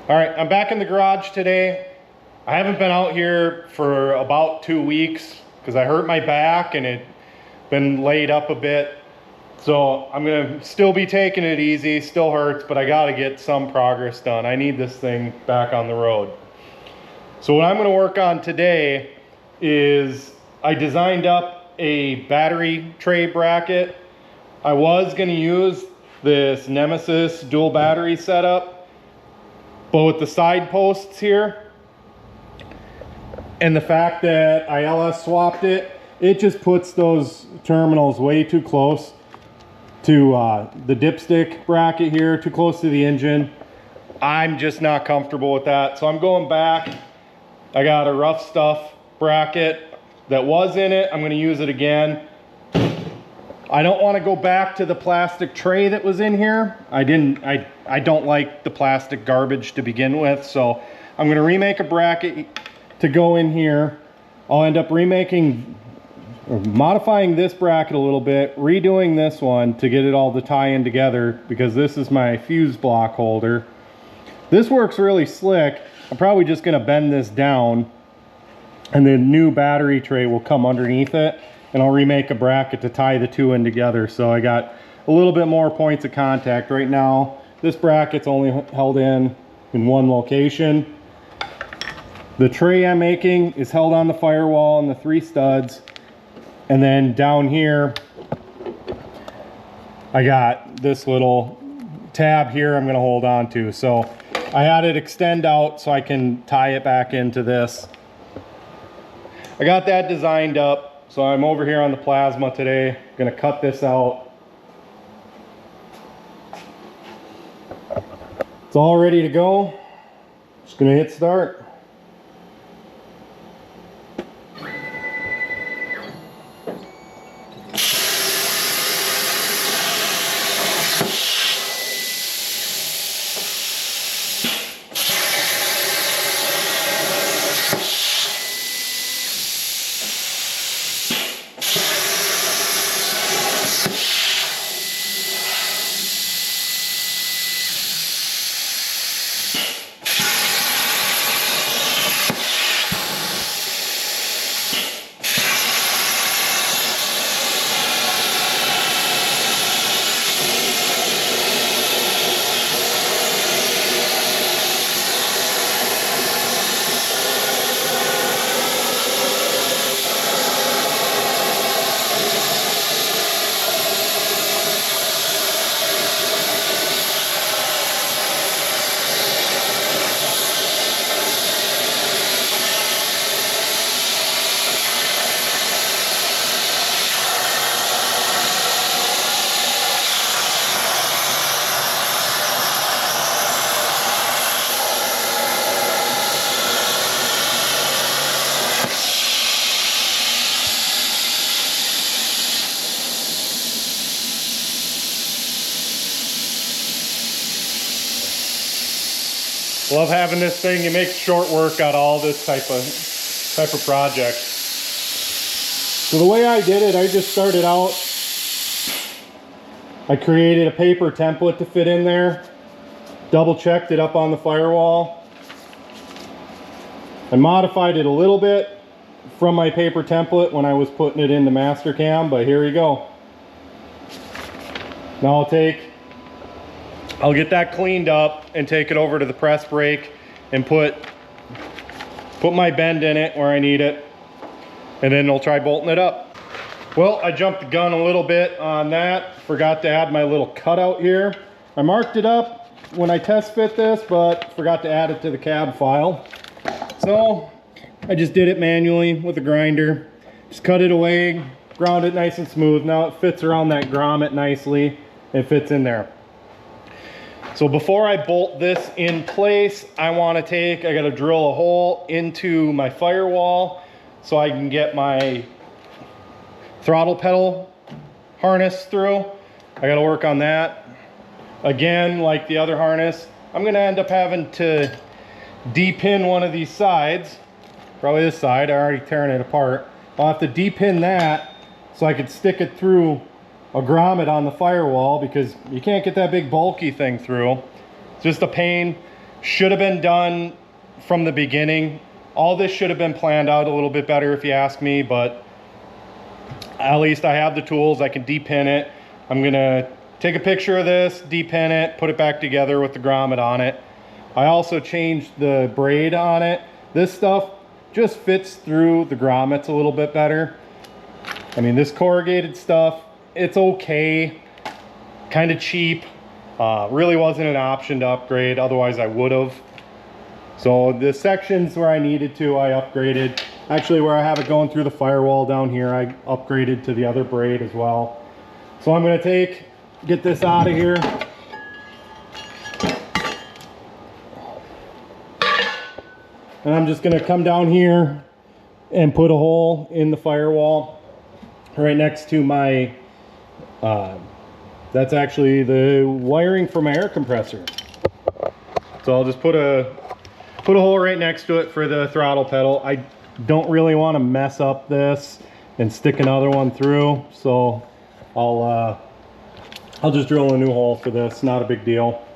All right, I'm back in the garage today. I haven't been out here for about 2 weeks because I hurt my back and it been laid up a bit. So I'm gonna still be taking it easy, still hurts, but I gotta get some progress done. I need this thing back on the road. So what I'm gonna work on today is I designed up a battery tray bracket. I was gonna use this Nemesis dual battery setup, but with the side posts here and the fact that I LS swapped it, it just puts those terminals way too close to the dipstick bracket here, too close to the engine. I'm just not comfortable with that. So I'm going back. I got a rough stuff bracket that was in it. I'm gonna use it again. I don't want to go back to the plastic tray that was in here. I don't like the plastic garbage to begin with, so I'm going to remake a bracket to go in here. I'll end up modifying this bracket a little bit, redoing this one to get it all to tie in together because this is my fuse block holder. This works really slick. I'm probably just going to bend this down and the new battery tray will come underneath it. And I'll remake a bracket to tie the two in together. So I got a little bit more points of contact. Right now, this bracket's only held in one location. The tray I'm making is held on the firewall and the 3 studs. And then down here, I got this little tab here I'm gonna hold on to. So I had it extend out so I can tie it back into this. I got that designed up. So I'm over here on the plasma today, gonna cut this out. It's all ready to go. Just gonna hit start. Love having this thing. It makes short work out of all this type of project. So the way I did it, I just started out, I created a paper template to fit in there, double checked it up on the firewall. I modified it a little bit from my paper template when I was putting it into Mastercam, but here we go. Now I'll get that cleaned up and take it over to the press brake and put my bend in it where I need it, and then I'll try bolting it up. Well, I jumped the gun a little bit on that. Forgot to add my little cutout here. I marked it up when I test fit this, but forgot to add it to the cab file. So I just did it manually with a grinder. Just cut it away, ground it nice and smooth. Now it fits around that grommet nicely. It fits in there. So before I bolt this in place, I gotta drill a hole into my firewall so I can get my throttle pedal harness through. I gotta work on that. Again, like the other harness, I'm gonna end up having to de-pin one of these sides. Probably this side, I already tearing it apart. I'll have to de-pin that so I could stick it through a grommet on the firewall because you can't get that big bulky thing through. It's just a pain. Should have been done from the beginning. All this should have been planned out a little bit better if you ask me, but at least I have the tools. I can depin it. I'm gonna take a picture of this, depin it, put it back together with the grommet on it. I also changed the braid on it. This stuff just fits through the grommets a little bit better. I mean, this corrugated stuff, it's okay, kind of cheap. Really wasn't an option to upgrade, otherwise I would have. So the sections where I needed to, I upgraded. Actually, where I have it going through the firewall down here, I upgraded to the other braid as well. So I'm gonna get this out of here. And I'm just gonna come down here and put a hole in the firewall right next to my, that's actually the wiring for my air compressor. So I'll just put a hole right next to it for the throttle pedal. I don't really want to mess up this and stick another one through, so I'll just drill a new hole for this, not a big deal.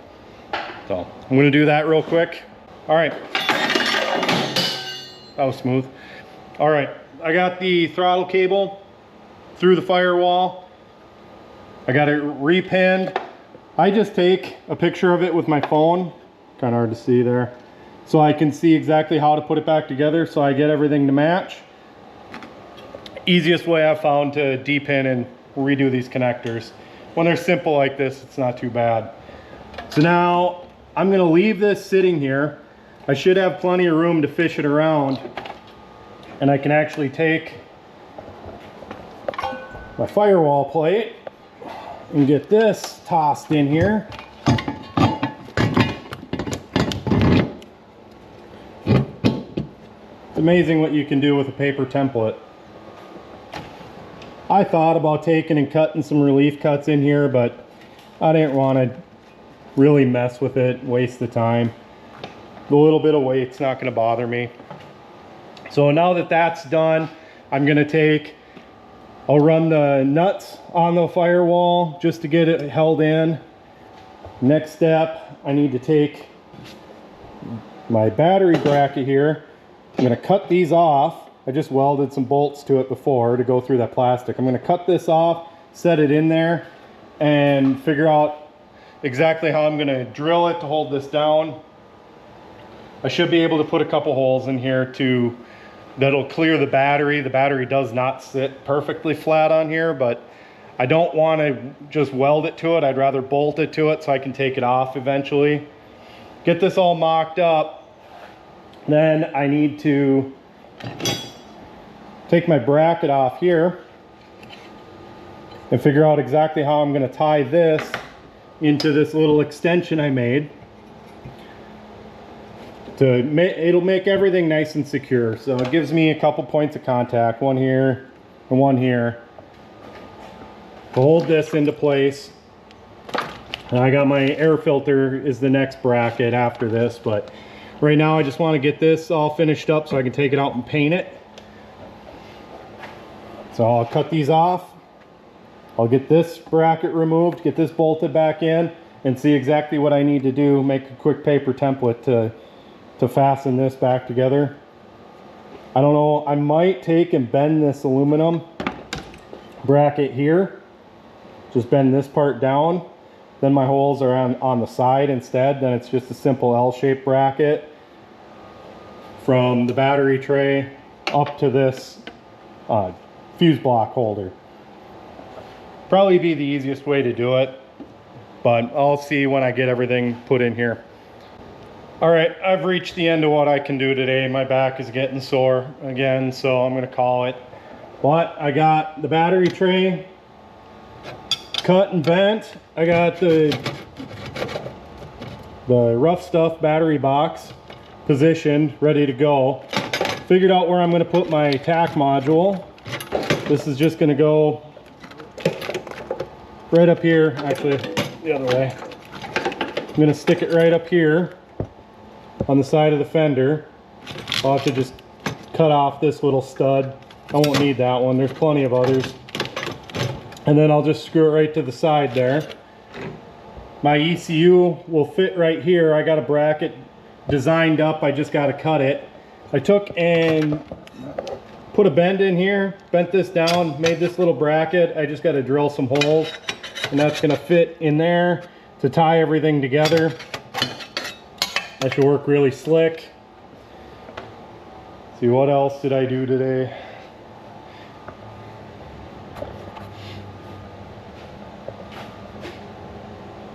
So I'm gonna do that real quick. All right, that was smooth. All right, I got the throttle cable through the firewall. I got it repinned. I just take a picture of it with my phone, kind of hard to see there, so I can see exactly how to put it back together so I get everything to match. Easiest way I've found to depin and redo these connectors. When they're simple like this, it's not too bad. So now I'm gonna leave this sitting here. I should have plenty of room to fish it around, and I can actually take my firewall plate and get this tossed in here. It's amazing what you can do with a paper template. I thought about taking and cutting some relief cuts in here, but I didn't want to really mess with it, waste the time. The little bit of weight's not going to bother me. So now that that's done, I'm going to I'll run the nuts on the firewall just to get it held in. Next step, I need to take my battery bracket here. I'm going to cut these off. I just welded some bolts to it before to go through that plastic. I'm going to cut this off, set it in there, and figure out exactly how I'm going to drill it to hold this down. I should be able to put a couple holes in here that'll clear the battery. The battery does not sit perfectly flat on here, but I don't want to just weld it to it. I'd rather bolt it to it so I can take it off eventually. Get this all mocked up. Then I need to take my bracket off here and figure out exactly how I'm going to tie this into this little extension I made. It'll make everything nice and secure. So it gives me a couple points of contact, one here and one here, to hold this into place. And I got my air filter is the next bracket after this, but right now I just want to get this all finished up so I can take it out and paint it. So I'll cut these off. I'll get this bracket removed, get this bolted back in, and see exactly what I need to do. Make a quick paper template to fasten this back together. I don't know, I might take and bend this aluminum bracket here. Just bend this part down. Then my holes are on the side instead. Then it's just a simple L-shaped bracket from the battery tray up to this fuse block holder. Probably be the easiest way to do it, but I'll see when I get everything put in here. All right, I've reached the end of what I can do today. My back is getting sore again, so I'm gonna call it. But I got the battery tray cut and bent. I got the Rough Stuff battery box positioned, ready to go. Figured out where I'm gonna put my tack module. This is just gonna go right up here, actually the other way. I'm gonna stick it right up here on the side of the fender. I'll have to just cut off this little stud. I won't need that one, there's plenty of others. And then I'll just screw it right to the side there. My ECU will fit right here. I got a bracket designed up. I just got to cut it. I took and put a bend in here, bent this down, made this little bracket. I just got to drill some holes, and that's going to fit in there to tie everything together. That should work really slick. See, what else did I do today?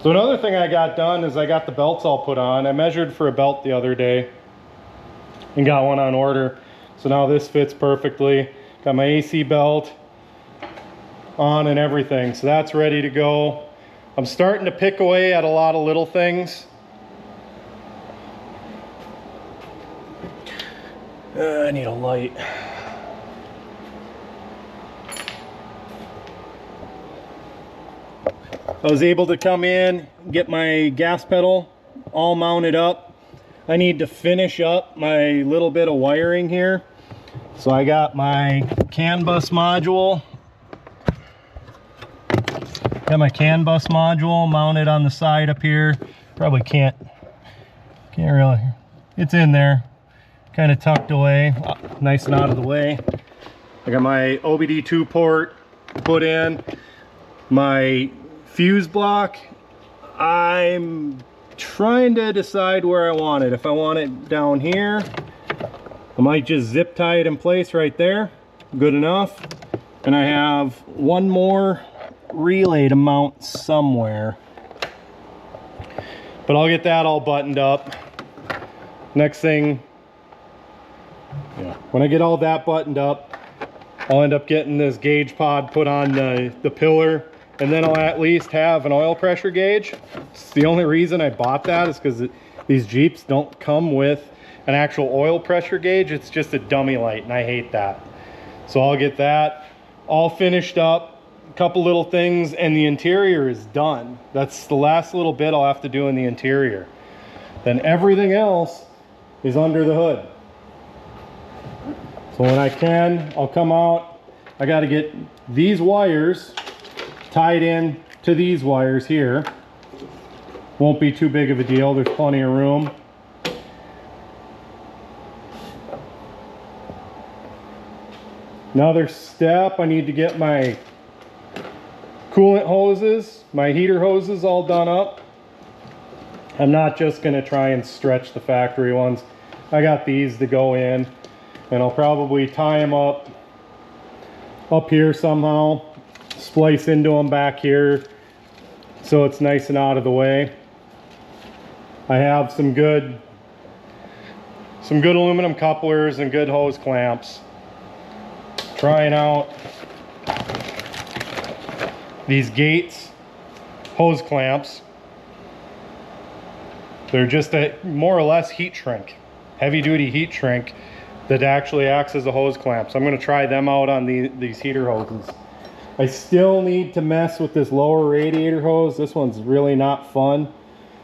So another thing I got done is I got the belts all put on. I measured for a belt the other day and got one on order. So now this fits perfectly. Got my AC belt on and everything. So that's ready to go. I'm starting to pick away at a lot of little things. I need a light. I was able to come in, get my gas pedal all mounted up. I need to finish up my little bit of wiring here. So I got my CAN bus module. Got my CAN bus module mounted on the side up here. Probably can't really, it's in there, kind of tucked away, nice and out of the way. I got my OBD2 port put in, my fuse block. I'm trying to decide where I want it. If I want it down here, I might just zip tie it in place right there. Good enough. And I have one more relay to mount somewhere, but I'll get that all buttoned up. Next thing, when I get all that buttoned up, I'll end up getting this gauge pod put on the pillar, and then I'll at least have an oil pressure gauge. It's the only reason I bought that is because these Jeeps don't come with an actual oil pressure gauge. It's just a dummy light, and I hate that. So I'll get that all finished up, a couple little things, and the interior is done. That's the last little bit I'll have to do in the interior. Then everything else is under the hood. So when I can, I'll come out. I got to get these wires tied in to these wires here. Won't be too big of a deal, there's plenty of room. Another step, I need to get my coolant hoses, my heater hoses all done up. I'm not just going to try and stretch the factory ones. I got these to go in, and I'll probably tie them up here somehow, splice into them back here so it's nice and out of the way. I have some good aluminum couplers and good hose clamps. Trying out these Gates hose clamps. They're just a more or less heat shrink, heavy duty heat shrink that actually acts as a hose clamp. So I'm going to try them out on these heater hoses. I still need to mess with this lower radiator hose. This one's really not fun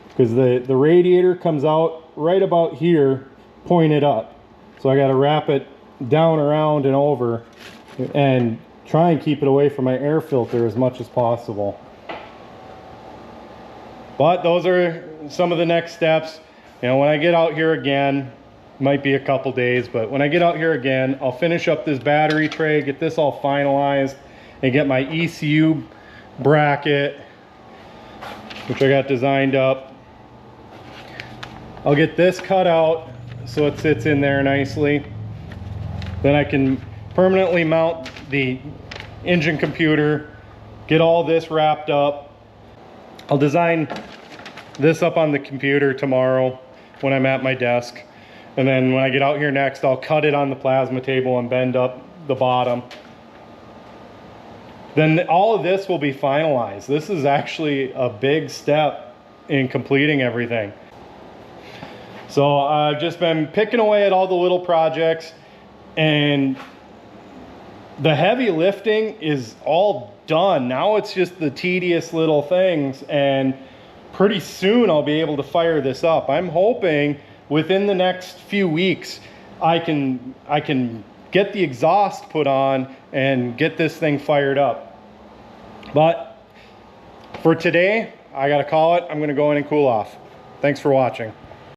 because the radiator comes out right about here, pointed up. So I got to wrap it down, around, and over, and try and keep it away from my air filter as much as possible. But those are some of the next steps. You know, when I get out here again, might be a couple days, but when I get out here again, I'll finish up this battery tray, get this all finalized, and get my ECU bracket, which I got designed up. I'll get this cut out so it sits in there nicely. Then I can permanently mount the engine computer, get all this wrapped up. I'll design this up on the computer tomorrow when I'm at my desk. And then when I get out here next, I'll cut it on the plasma table and bend up the bottom. Then all of this will be finalized. This is actually a big step in completing everything. So I've just been picking away at all the little projects, and the heavy lifting is all done. Now it's just the tedious little things, and pretty soon I'll be able to fire this up. I'm hoping within the next few weeks I can get the exhaust put on and get this thing fired up. But for today, I gotta call it. I'm gonna go in and cool off. Thanks for watching.